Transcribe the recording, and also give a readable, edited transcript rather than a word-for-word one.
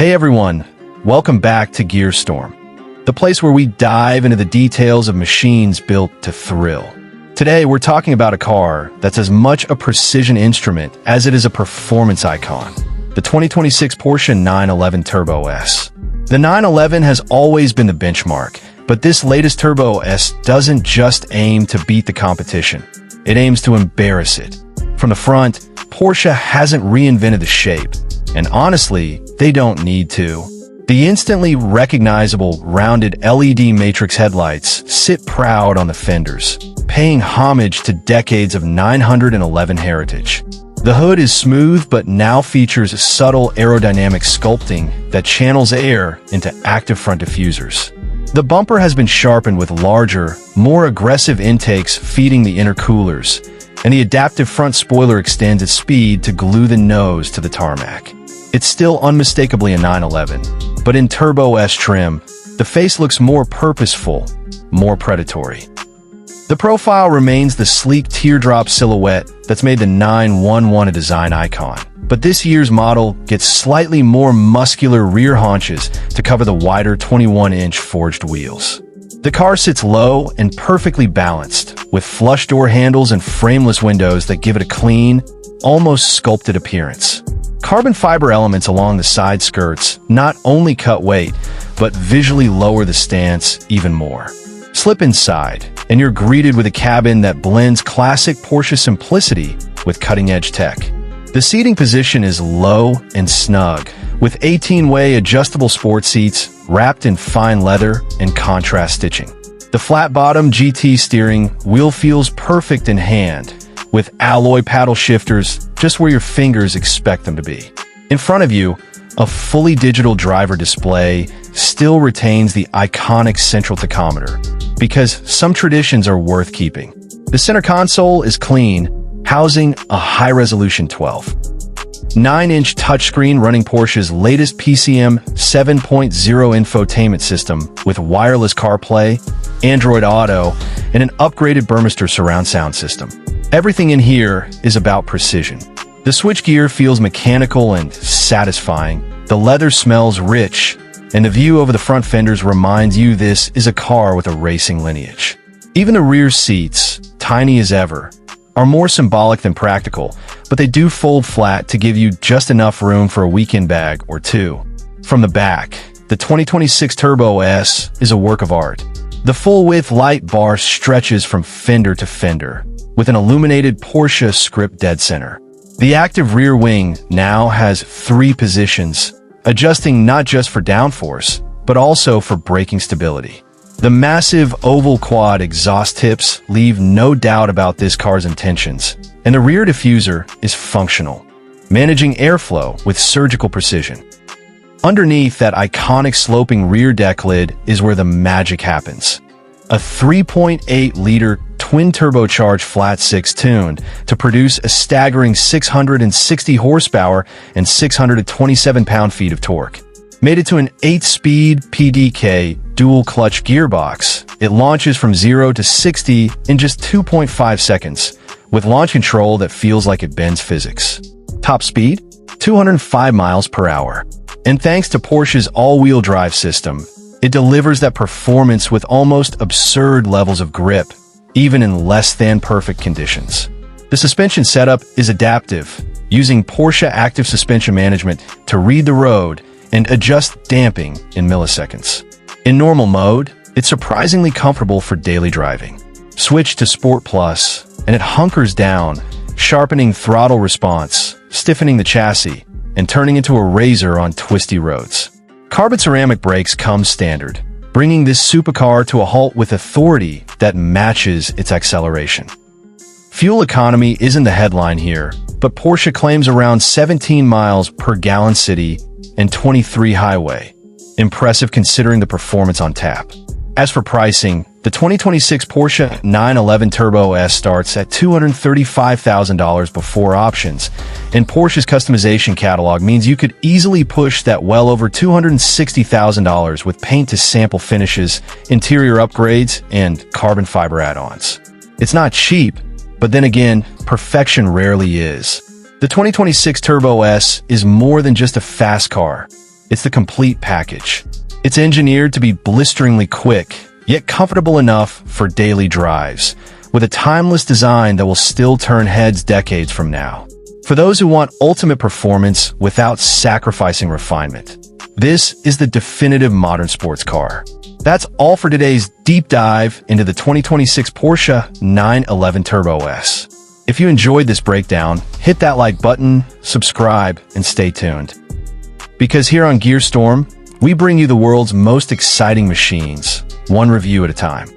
Hey everyone, welcome back to Gearstorm, the place where we dive into the details of machines built to thrill. Today we're talking about a car that's as much a precision instrument as it is a performance icon, the 2026 Porsche 911 Turbo S. The 911 has always been the benchmark, but this latest Turbo S doesn't just aim to beat the competition, it aims to embarrass it. From the front, Porsche hasn't reinvented the shape, and honestly, they don't need to. The instantly recognizable rounded LED matrix headlights sit proud on the fenders, paying homage to decades of 911 heritage. The hood is smooth but now features subtle aerodynamic sculpting that channels air into active front diffusers. The bumper has been sharpened with larger, more aggressive intakes feeding the intercoolers, and the adaptive front spoiler extends its speed to glue the nose to the tarmac. It's still unmistakably a 911, but in Turbo S trim, the face looks more purposeful, more predatory. The profile remains the sleek teardrop silhouette that's made the 911 a design icon, but this year's model gets slightly more muscular rear haunches to cover the wider 21-inch forged wheels. The car sits low and perfectly balanced, with flush door handles and frameless windows that give it a clean, almost sculpted appearance. Carbon fiber elements along the side skirts not only cut weight, but visually lower the stance even more. Slip inside, and you're greeted with a cabin that blends classic Porsche simplicity with cutting-edge tech. The seating position is low and snug, with 18-way adjustable sport seats wrapped in fine leather and contrast stitching. The flat-bottom GT steering wheel feels perfect in hand, with alloy paddle shifters just where your fingers expect them to be. In front of you, a fully digital driver display still retains the iconic central tachometer, because some traditions are worth keeping. The center console is clean, housing a high-resolution 12.9-inch touchscreen running Porsche's latest PCM 7.0 infotainment system with wireless CarPlay, Android Auto, and an upgraded Burmester surround sound system. Everything in here is about precision. The switchgear feels mechanical and satisfying, the leather smells rich, and the view over the front fenders reminds you this is a car with a racing lineage. Even the rear seats, tiny as ever, are more symbolic than practical, but they do fold flat to give you just enough room for a weekend bag or two. From the back, the 2026 Turbo S is a work of art. The full-width light bar stretches from fender to fender, with an illuminated Porsche script dead center. The active rear wing now has 3 positions, adjusting not just for downforce, but also for braking stability. The massive oval quad exhaust tips leave no doubt about this car's intentions, and the rear diffuser is functional, managing airflow with surgical precision. Underneath that iconic sloping rear deck lid is where the magic happens. A 3.8-liter twin-turbocharged flat-six tuned to produce a staggering 660 horsepower and 627 pound-feet of torque. Mated to an 8-speed PDK dual-clutch gearbox, it launches from 0 to 60 in just 2.5 seconds, with launch control that feels like it bends physics. Top speed? 205 miles per hour. And thanks to Porsche's all-wheel drive system, it delivers that performance with almost absurd levels of grip, even in less-than-perfect conditions. The suspension setup is adaptive, using Porsche active suspension management to read the road and adjust damping in milliseconds. In normal mode, it's surprisingly comfortable for daily driving. Switch to Sport Plus, and it hunkers down, sharpening throttle response, stiffening the chassis, and turning into a razor on twisty roads. Carbon ceramic brakes come standard, bringing this supercar to a halt with authority that matches its acceleration. Fuel economy isn't the headline here, but Porsche claims around 17 miles per gallon city and 23 highway. Impressive considering the performance on tap. As for pricing, the 2026 Porsche 911 Turbo S starts at $235,000 before options, and Porsche's customization catalog means you could easily push that well over $260,000 with paint-to-sample finishes, interior upgrades, and carbon fiber add-ons. It's not cheap, but then again, perfection rarely is. The 2026 Turbo S is more than just a fast car. It's the complete package. It's engineered to be blisteringly quick, yet comfortable enough for daily drives, with a timeless design that will still turn heads decades from now. For those who want ultimate performance without sacrificing refinement, this is the definitive modern sports car. That's all for today's deep dive into the 2026 Porsche 911 Turbo S. If you enjoyed this breakdown, hit that like button, subscribe, and stay tuned. Because here on GearStorm, we bring you the world's most exciting machines, one review at a time.